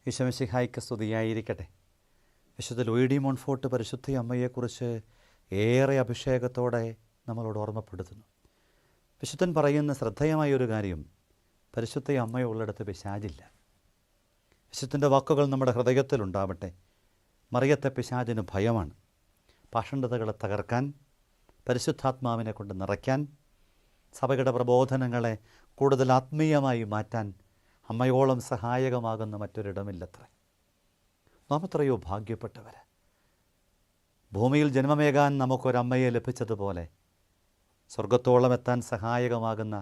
ഈശോമിശിഹായ്ക്ക് സ്തുതിയായിരിക്കട്ടെ. വിശുദ്ധ Louis D Montfort പരിശുദ്ധ അമ്മയെക്കുറിച്ച് ഏറെ അഭിഷേകത്തോടെ നമ്മളോട് ഓർമ്മപ്പെടുത്തുന്നു. വിശുദ്ധൻ പറയുന്ന ശ്രദ്ധേയമായൊരു കാര്യം, പരിശുദ്ധ അമ്മയുള്ളിടത്ത് പിശാചില്ല. വിശുദ്ധൻ്റെ വാക്കുകൾ നമ്മുടെ ഹൃദയത്തിലുണ്ടാവട്ടെ. മറിയത്തെ പിശാചിന് ഭയമാണ്. പാഷണ്ഡതകളെ തകർക്കാൻ, പരിശുദ്ധാത്മാവിനെ കൊണ്ട് നിറയ്ക്കാൻ, സഭയുടെ പ്രബോധനങ്ങളെ കൂടുതൽ ആത്മീയമായി മാറ്റാൻ അമ്മയോളം സഹായകമാകുന്ന മറ്റൊരിടമില്ലത്രേ. നാം എത്രയോ ഭാഗ്യപ്പെട്ടവർ. ഭൂമിയിൽ ജന്മമേകാൻ നമുക്കൊരമ്മയെ ലഭിച്ചതുപോലെ സ്വർഗത്തോളം എത്താൻ സഹായകമാകുന്ന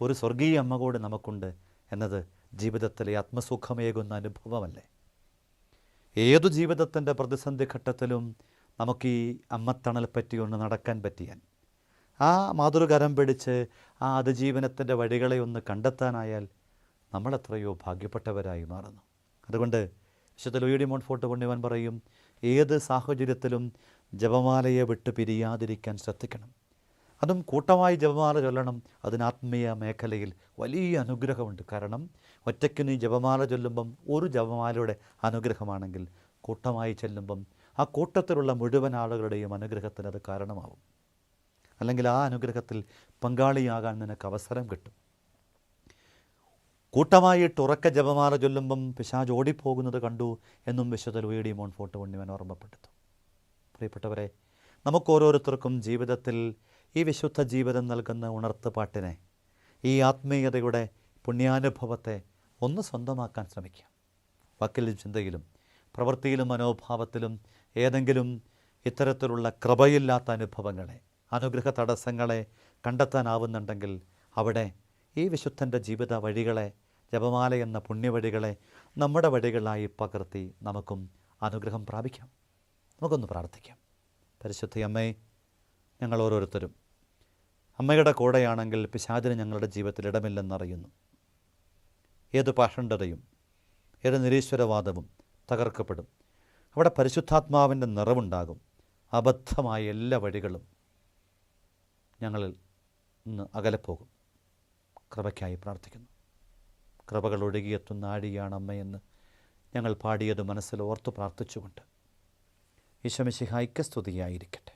ഒരു സ്വർഗീയ അമ്മ കൂടി നമുക്കുണ്ട് എന്നത് ജീവിതത്തിലെ ആത്മസുഖമേകുന്ന അനുഭവമല്ലേ? ഏതു ജീവിതത്തിൻ്റെ പ്രതിസന്ധി ഘട്ടത്തിലും നമുക്ക് ഈ അമ്മത്തണൽ പറ്റിയൊന്ന് നടക്കാൻ പറ്റിയാൽ, ആ മാതൃകരം പിടിച്ച് ആ അതിജീവനത്തിൻ്റെ വഴികളെ ഒന്ന് കണ്ടെത്താനായാൽ നമ്മളെത്രയോ ഭാഗ്യപ്പെട്ടവരായി മാറുന്നു. അതുകൊണ്ട് വിശുദ്ധ ലൂയി ഡി മോൺഫോർട്ട് പുണ്യവാൻ പറയും, ഏത് സാഹചര്യത്തിലും ജപമാലയെ വിട്ട് പിരിയാതിരിക്കാൻ ശ്രദ്ധിക്കണം. അതും കൂട്ടമായി ജപമാല ചൊല്ലണം. അതിന് ആത്മീയ മേഖലയിൽ വലിയ അനുഗ്രഹമുണ്ട്. കാരണം ഒറ്റയ്ക്ക് നീ ജപമാല ചൊല്ലുമ്പം ഒരു ജപമാലയുടെ അനുഗ്രഹമാണെങ്കിൽ, കൂട്ടമായി ചെല്ലുമ്പം ആ കൂട്ടത്തിലുള്ള മുഴുവൻ ആളുകളുടെയും അനുഗ്രഹത്തിന് അത് കാരണമാവും. അല്ലെങ്കിൽ ആ അനുഗ്രഹത്തിൽ പങ്കാളിയാകാൻ നിനക്ക് അവസരം കിട്ടും. കൂട്ടമായിട്ട് ഉറക്ക ജപമാല ചൊല്ലുമ്പം പിശാച് ഓടിപ്പോകുന്നത് കണ്ടു എന്നും വിശുദ്ധ ലൂയി ഡി മോൺഫോർട്ട് പുണ്യവാൻ ഓർമ്മപ്പെടുത്തും. പ്രിയപ്പെട്ടവരെ, നമുക്കോരോരുത്തർക്കും ജീവിതത്തിൽ ഈ വിശുദ്ധ ജീവിതം നൽകുന്ന ഉണർത്തുപാട്ടിനെ, ഈ ആത്മീയതയുടെ പുണ്യാനുഭവത്തെ ഒന്ന് സ്വന്തമാക്കാൻ ശ്രമിക്കാം. വാക്കിലും ചിന്തയിലും പ്രവൃത്തിയിലും മനോഭാവത്തിലും ഏതെങ്കിലും ഇത്തരത്തിലുള്ള കൃപയില്ലാത്ത അനുഭവങ്ങളെ, അനുഗ്രഹ തടസ്സങ്ങളെ കണ്ടെത്താനാവുന്നുണ്ടെങ്കിൽ അവിടെ ഈ വിശുദ്ധൻ്റെ ജീവിത വഴികളെ, ജപമാല എന്ന പുണ്യവഴികളെ നമ്മുടെ വഴികളായി പകർത്തി നമുക്കും അനുഗ്രഹം പ്രാപിക്കാം. നമുക്കൊന്ന് പ്രാർത്ഥിക്കാം. പരിശുദ്ധ അമ്മേ, ഞങ്ങൾ ഓരോരുത്തരും അമ്മയുടെ കൂടെയാണെങ്കിൽ പിശാചിന് ഞങ്ങളുടെ ജീവിതത്തിൽ ഇടമില്ലെന്നറിയുന്നു. ഏത് പാഷണ്ഡതയും ഏത് നിരീശ്വരവാദവും തകർക്കപ്പെടും. അവിടെ പരിശുദ്ധാത്മാവിൻ്റെ നിറവുണ്ടാകും. അബദ്ധമായ എല്ലാ വഴികളും ഞങ്ങളിൽ നിന്ന് അകലെപ്പോകും. കൃപയ്ക്കായി പ്രാർത്ഥിക്കുന്നു. കൃപകൾ ഒഴുകിയെത്തുന്ന ആഴിയാണ് അമ്മയെന്ന് ഞങ്ങൾ പാടിയത് മനസ്സിൽ ഓർത്തു പ്രാർത്ഥിച്ചുകൊണ്ട് ഈശോമിശിഹായ്ക്ക് സ്തുതിയായിരിക്കട്ടെ.